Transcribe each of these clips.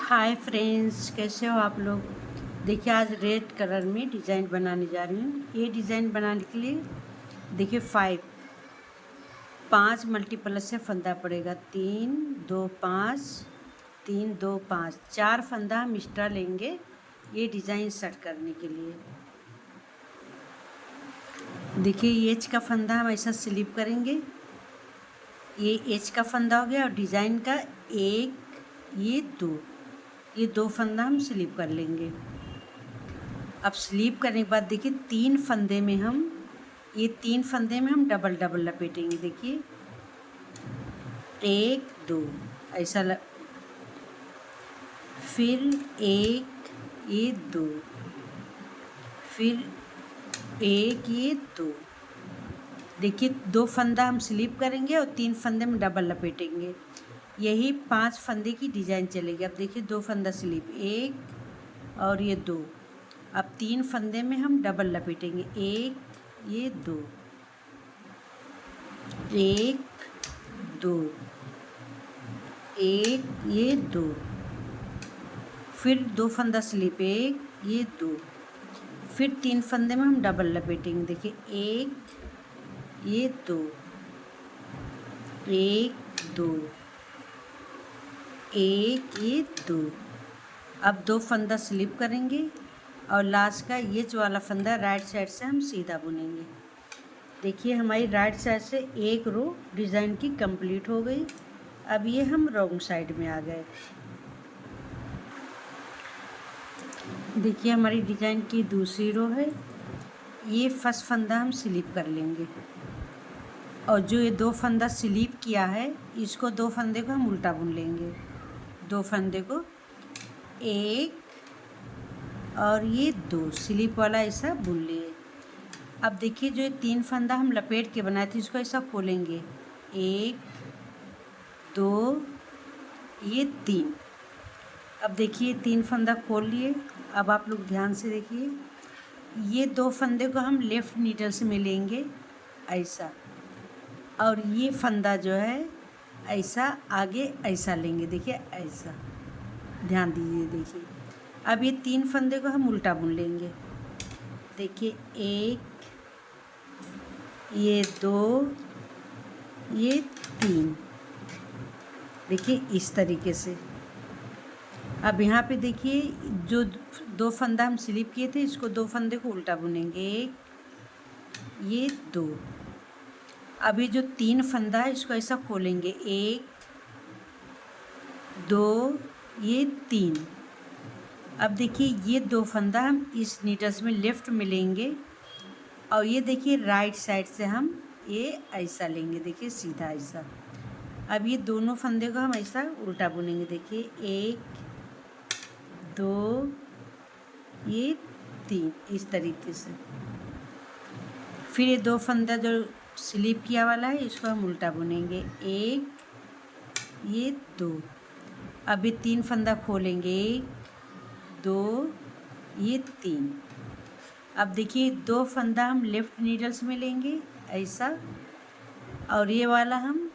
Hi friends, कैसे हो आप लोग। देखिए, आज रेड कलर में डिज़ाइन बनाने जा रही हूँ। ये डिज़ाइन बनाने के लिए देखिए 5 मल्टीप्लस से फंदा पड़ेगा। 3 2 5, 3 2 5, 4 फंदा हम एक्स्ट्रा लेंगे ये डिज़ाइन सेट करने के लिए। देखिए, ये एच का फंदा हम ऐसा स्लिप करेंगे। ये एच का फंदा हो गया और डिज़ाइन का एक, ये दो फंदा हम स्लिप कर लेंगे। अब स्लीप करने के बाद देखिए तीन फंदे में हम डबल डबल लपेटेंगे। देखिए 1 2 ऐसा फिर 1 ये 2, फिर 1 ये 2। देखिए 2 फंदा हम स्लीप करेंगे और 3 फंदे में डबल लपेटेंगे। यही 5 फंदे की डिज़ाइन चलेगी। अब देखिए 2 फंदा स्लीप, 1 और ये 2। अब 3 फंदे में हम डबल लपेटेंगे। 1 ये 2, 1 2, 1 ये 2, फिर 2 फंदा स्लिप, 1 ये 2, फिर 3 फंदे में हम डबल लपेटेंगे। देखिए 1 ये 2, 1 2, 1 ये 2। अब 2 फंदा स्लिप करेंगे और लास्ट का ये जो वाला फंदा राइट साइड से हम सीधा बुनेंगे। देखिए हमारी राइट साइड से एक रो डिज़ाइन की कंप्लीट हो गई। अब ये हम रॉन्ग साइड में आ गए। देखिए हमारी डिज़ाइन की दूसरी रो है। ये फर्स्ट फंदा हम स्लिप कर लेंगे और जो ये 2 फंदा स्लिप किया है इसको 2 फंदे को हम उल्टा बुन लेंगे। 2 फंदे को 1 और ये 2 स्लिप वाला ऐसा बुन लिए। अब देखिए जो ये 3 फंदा हम लपेट के बनाए थे इसको ऐसा खोलेंगे। 1 2 ये 3। अब देखिए 3 फंदा खोल लिए। अब आप लोग ध्यान से देखिए, ये 2 फंदे को हम लेफ़्ट नीडल से मिलेंगे ऐसा, और ये फंदा जो है ऐसा आगे ऐसा लेंगे। देखिए ऐसा, ध्यान दीजिए। देखिए अब ये 3 फंदे को हम उल्टा बुन लेंगे। देखिए 1 ये 2 ये 3। देखिए इस तरीके से। अब यहाँ पे देखिए जो 2 फंदा हम स्लिप किए थे इसको 2 फंदे को उल्टा बुनेंगे। 1 ये 2। अभी जो 3 फंदा है इसको ऐसा खोलेंगे। 1 2 ये 3। अब देखिए ये 2 फंदा हम इस नीडल्स में लेफ़्ट में लेंगे और ये देखिए राइट साइड से हम ये ऐसा लेंगे। देखिए सीधा ऐसा। अब ये दोनों फंदे को हम ऐसा उल्टा बुनेंगे। देखिए 1 2 ये 3 इस तरीके से। फिर ये 2 फंदा जो स्लिप किया वाला है इसको हम उल्टा बुनेंगे। 1 ये 2। अब ये 3 फंदा खोलेंगे। 1 2 ये 3। अब देखिए 2 फंदा हम लेफ़्ट नीडल्स में लेंगे ऐसा, और ये वाला हम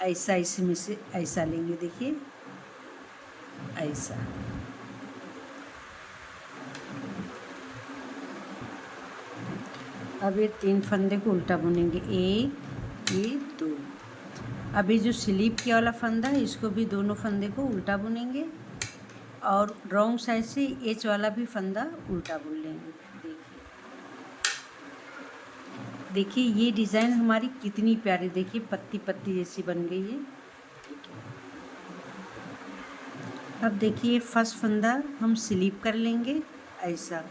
ऐसा इसमें से ऐसा लेंगे। देखिए ऐसा। अब ये 3 फंदे को उल्टा बुनेंगे। 1 ये 2। अभी जो स्लिप किया वाला फंदा है इसको भी दोनों फंदे को उल्टा बुनेंगे और रॉन्ग साइड से एच वाला भी फंदा उल्टा बुन लेंगे। देखिए ये डिज़ाइन हमारी कितनी प्यारी, देखिए पत्ती पत्ती जैसी बन गई है। अब देखिए फर्स्ट फंदा हम स्लिप कर लेंगे ऐसा।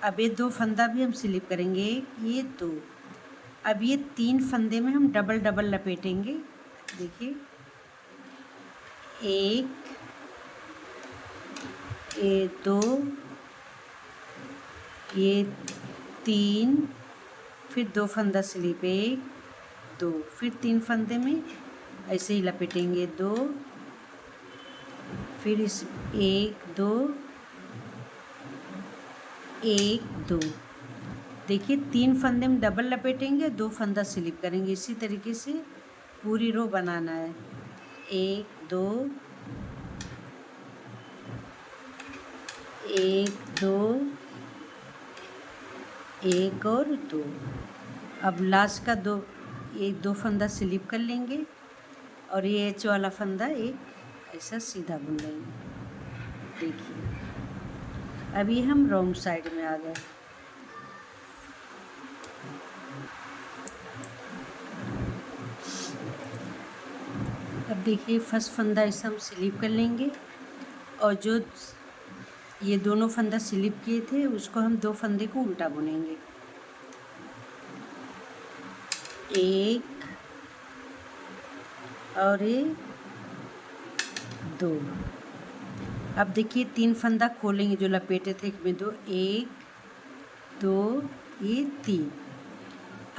अब ये 2 फंदा भी हम स्लिप करेंगे। 1 ये 2। अब ये 3 फंदे में हम डबल डबल लपेटेंगे। देखिए 1 ये 2 ये 3, फिर 2 फंदा स्लिप, 1 2, फिर 3 फंदे में ऐसे ही लपेटेंगे। 2 फिर इस 1 2 1 2। देखिए 3 फंदे में डबल लपेटेंगे, 2 फंदा स्लिप करेंगे। इसी तरीके से पूरी रो बनाना है। 1 2 एक दो, एक और दो। अब लास्ट का दो, एक दो फंदा स्लिप कर लेंगे और ये एच वाला फंदा एक ऐसा सीधा बुन लेंगे। देखिए अभी हम रॉन्ग साइड में आ गए। अब देखिए फर्स्ट फंदा ऐसा हम स्लिप कर लेंगे और जो ये दोनों फंदा स्लिप किए थे उसको हम दो फंदे को उल्टा बुनेंगे। एक और एक, दो। अब देखिए तीन फंदा खोलेंगे जो लपेटे थे, एक में दो, एक दो, ये तीन।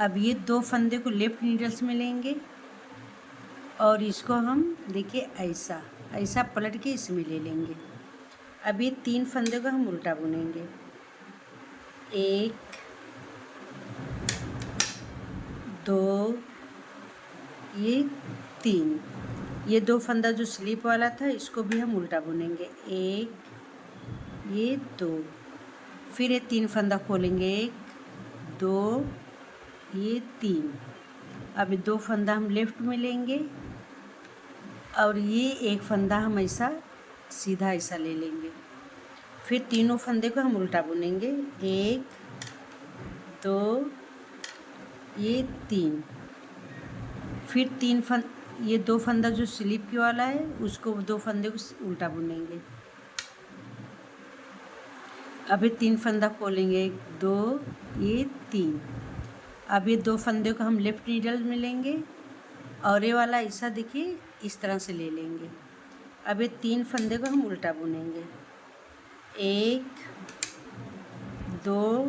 अब ये दो फंदे को लेफ्ट नीडल्स में लेंगे और इसको हम देखिए ऐसा ऐसा पलट के इसमें ले लेंगे। अब ये तीन फंदे को हम उल्टा बुनेंगे। एक दो, ये तीन। ये दो फंदा जो स्लिप वाला था इसको भी हम उल्टा बुनेंगे। एक, ये दो। फिर ये तीन फंदा खोलेंगे, एक दो, ये तीन। अब ये दो फंदा हम लेफ्ट में लेंगे और ये एक फंदा हम ऐसा सीधा ऐसा ले लेंगे। फिर तीनों फंदे को हम उल्टा बुनेंगे। एक दो, ये तीन। फिर ये दो फंदा जो स्लिप के वाला है उसको दो फंदे को उल्टा बुनेंगे। अब ये तीन फंदा खोलेंगे, एक दो, ये तीन। अब ये दो फंदे को हम लेफ्ट नीडल में लेंगे और ये वाला ऐसा देखिए इस तरह से ले लेंगे। अब ये तीन फंदे को हम उल्टा बुनेंगे। एक दो,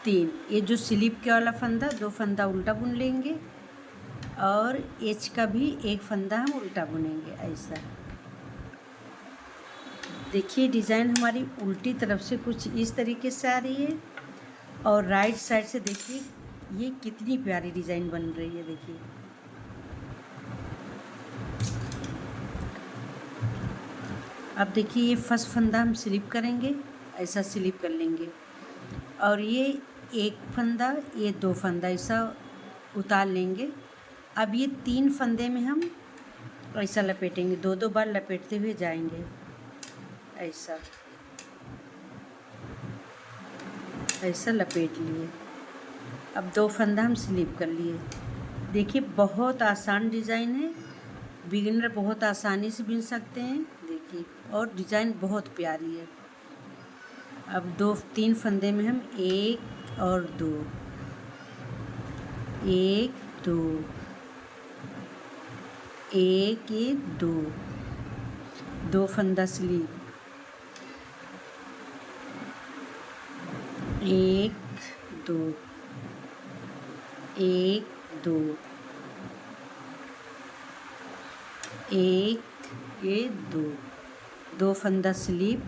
तीन। ये जो स्लिप के वाला फंदा, दो फंदा उल्टा बुन लेंगे और एच का भी एक फंदा हम उल्टा बुनेंगे ऐसा। देखिए डिज़ाइन हमारी उल्टी तरफ से कुछ इस तरीके से आ रही है और राइट साइड से देखिए ये कितनी प्यारी डिज़ाइन बन रही है। देखिए अब देखिए ये फर्स्ट फंदा हम स्लिप करेंगे, ऐसा स्लिप कर लेंगे और ये एक फंदा, ये दो फंदा ऐसा उतार लेंगे। अब ये तीन फंदे में हम ऐसा लपेटेंगे, दो दो बार लपेटते हुए जाएंगे ऐसा ऐसा लपेट लिए। अब दो फंदा हम स्लिप कर लिए। देखिए बहुत आसान डिज़ाइन है, बिगिनर बहुत आसानी से बुन सकते हैं। देखिए और डिज़ाइन बहुत प्यारी है। अब दो तीन फंदे में हम एक और दो, एक दो, एक ये दो, दो फंदा स्लिप, एक दो, एक दो, एक ये दो, दो फंदा स्लिप,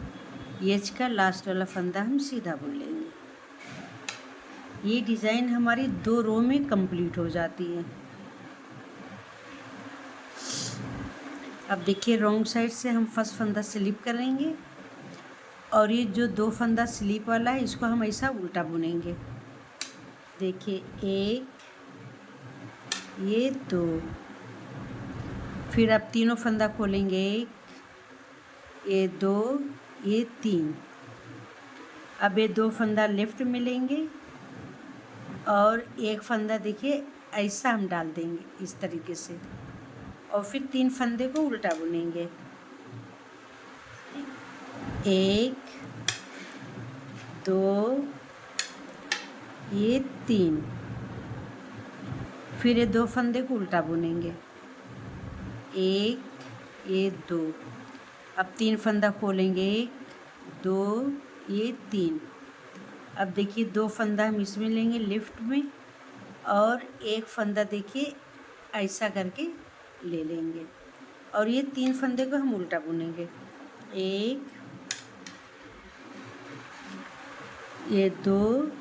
एच का लास्ट वाला फंदा हम सीधा बुन लेंगे। ये डिज़ाइन हमारी दो रो में कंप्लीट हो जाती है। अब देखिए रॉन्ग साइड से हम फर्स्ट फंदा स्लिप करेंगे और ये जो दो फंदा स्लिप वाला है इसको हम ऐसा उल्टा बुनेंगे। देखिए एक, ये दो। फिर अब तीनों फंदा खोलेंगे, एक, ये दो, ये तीन। अब ये दो फंदा लेफ्ट में लेंगे और एक फंदा देखिए ऐसा हम डाल देंगे इस तरीके से और फिर तीन फंदे को उल्टा बुनेंगे। एक दो, ये तीन। फिर ये दो फंदे को उल्टा बुनेंगे, एक, ये दो। अब तीन फंदा खोलेंगे, एक दो, ये तीन। अब देखिए दो फंदा हम इसमें लेंगे लेफ्ट में और एक फंदा देखिए ऐसा करके ले लेंगे और ये तीन फंदे को हम उल्टा बुनेंगे। एक, ये दो,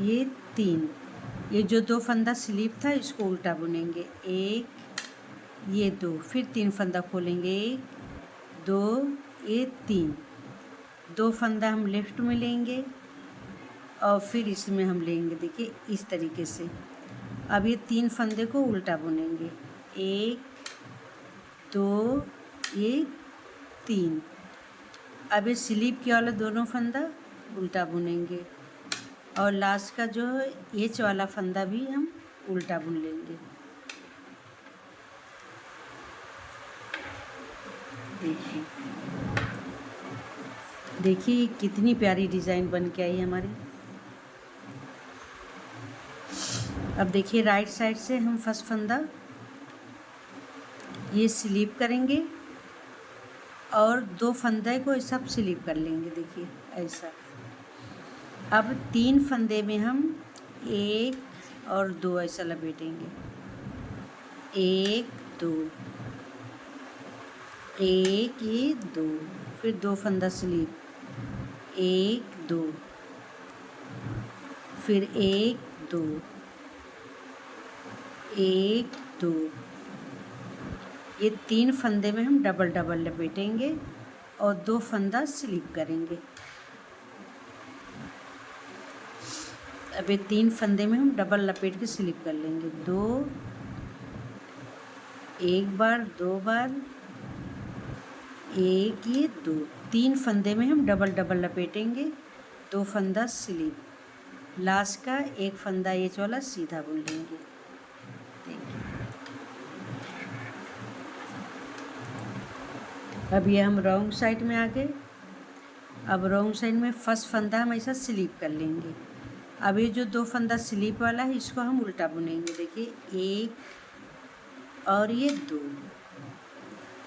ये तीन। ये जो दो फंदा स्लिप था इसको उल्टा बुनेंगे। एक, ये दो। फिर तीन फंदा खोलेंगे, एक दो, ये तीन। 2 फंदा हम लेफ़्ट में लेंगे और फिर इसमें हम लेंगे, देखिए इस तरीके से। अब ये 3 फंदे को उल्टा बुनेंगे, 1 2 ये 3। अब ये स्लीप किया वाला दोनों फंदा उल्टा बुनेंगे और लास्ट का जो है एच वाला फंदा भी हम उल्टा बुन लेंगे। देखिए कितनी प्यारी डिज़ाइन बन के आई हमारी। अब देखिए राइट साइड से हम फर्स्ट फंदा ये स्लीप करेंगे और 2 फंदे को सब स्लीप कर लेंगे, देखिए ऐसा। अब 3 फंदे में हम 1 और 2 ऐसा लपेटेंगे, 1 2 1 ये 2, फिर 2 फंदा स्लीप, 1 2 फिर 1 2 1 2। ये 3 फंदे में हम डबल डबल लपेटेंगे और 2 फंदा स्लीप करेंगे। अब ये 3 फंदे में हम डबल लपेट के स्लिप कर लेंगे, 2 एक बार 2 बार 1 ये 2। 3 फंदे में हम डबल डबल लपेटेंगे, 2 फंदा स्लिप, लास्ट का 1 फंदा ये वाला सीधा बुन लेंगे। देखिए अब ये हम रॉन्ग साइड में आ गए। अब रॉन्ग साइड में फर्स्ट फंदा हम ऐसा स्लिप कर लेंगे। अब ये जो 2 फंदा स्लीप वाला है इसको हम उल्टा बुनेंगे, देखिए 1 और ये 2।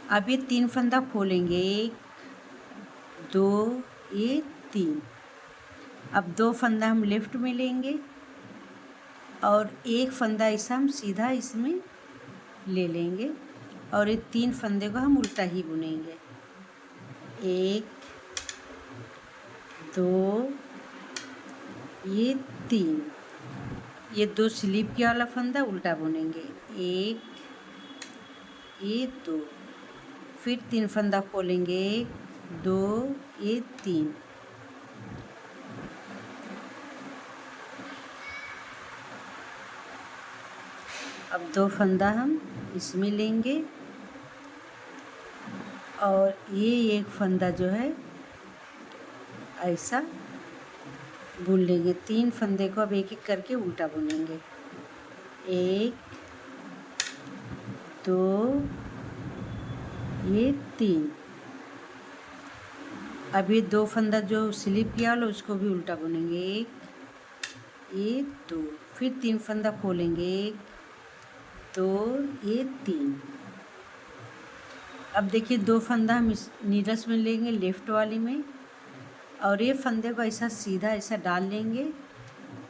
अब ये 3 फंदा खोलेंगे, 1 2 ये 3। अब 2 फंदा हम लेफ्ट में लेंगे और 1 फंदा ऐसा हम सीधा इसमें ले लेंगे और ये 3 फंदे को हम उल्टा ही बुनेंगे, 1 2 ये 3। ये 2 स्लीप किया वाला फंदा उल्टा बुनेंगे, 1 ये 2, फिर 3 फंदा खोलेंगे, 1 2 ये 3। अब 2 फंदा हम इसमें लेंगे और ये 1 फंदा जो है ऐसा बुन लेंगे। 3 फंदे को अब एक एक करके उल्टा बुनेंगे, 1 2 ये 3। अब ये 2 फंदा जो स्लिप किया वाला उसको भी उल्टा बुनेंगे, 1 ये 2, फिर 3 फंदा खोलेंगे, 1 2 ये 3। अब देखिए 2 फंदा हम इस नीडल्स में लेंगे लेफ़्ट वाली में और ये फंदे को ऐसा सीधा ऐसा डाल लेंगे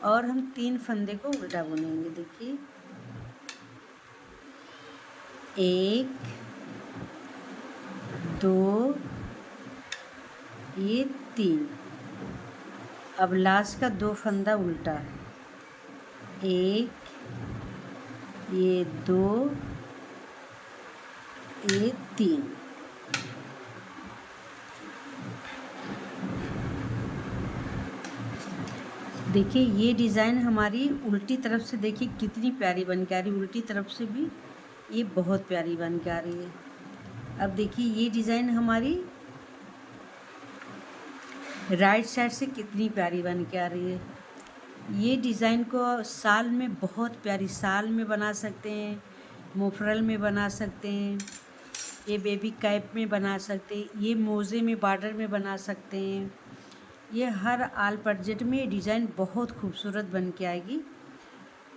और हम 3 फंदे को उल्टा बुनेंगे, देखिए 1 2 ये 3। अब लास्ट का 2 फंदा उल्टा, 1 ये 2 ये 3। देखिए ये डिज़ाइन हमारी उल्टी तरफ से देखिए कितनी प्यारी बन के आ रही है, उल्टी तरफ से भी ये बहुत प्यारी बन के आ रही है। अब देखिए ये डिज़ाइन हमारी राइट साइड से कितनी प्यारी बन के आ रही है। ये डिज़ाइन को साल में बहुत प्यारी साल में बना सकते हैं, मुफरल में बना सकते हैं, ये बेबी कैप में बना सकते हैं, ये मोज़े में बॉर्डर में बना सकते हैं। ये हर आल बजट में ये डिज़ाइन बहुत खूबसूरत बन के आएगी।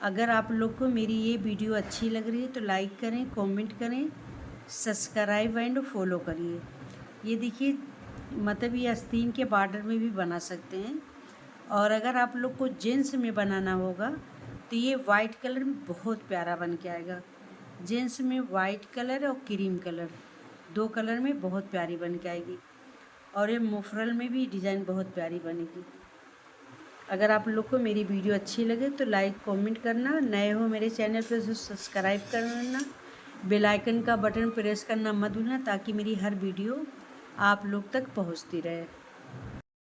अगर आप लोग को मेरी ये वीडियो अच्छी लग रही है तो लाइक करें, कमेंट करें, सब्सक्राइब एंड फॉलो करिए। ये देखिए मतलब ये आस्तीन के बॉर्डर में भी बना सकते हैं और अगर आप लोग को जेंट्स में बनाना होगा तो ये वाइट कलर में बहुत प्यारा बन के आएगा। जेंट्स में वाइट कलर और क्रीम कलर 2 कलर में बहुत प्यारी बन के आएगी और ये मुफरल में भी डिज़ाइन बहुत प्यारी बनेगी। अगर आप लोग को मेरी वीडियो अच्छी लगे तो लाइक कमेंट करना, नए हो मेरे चैनल पर तो सब्सक्राइब करना, बेल आइकन का बटन प्रेस करना मत भूलना ताकि मेरी हर वीडियो आप लोग तक पहुंचती रहे।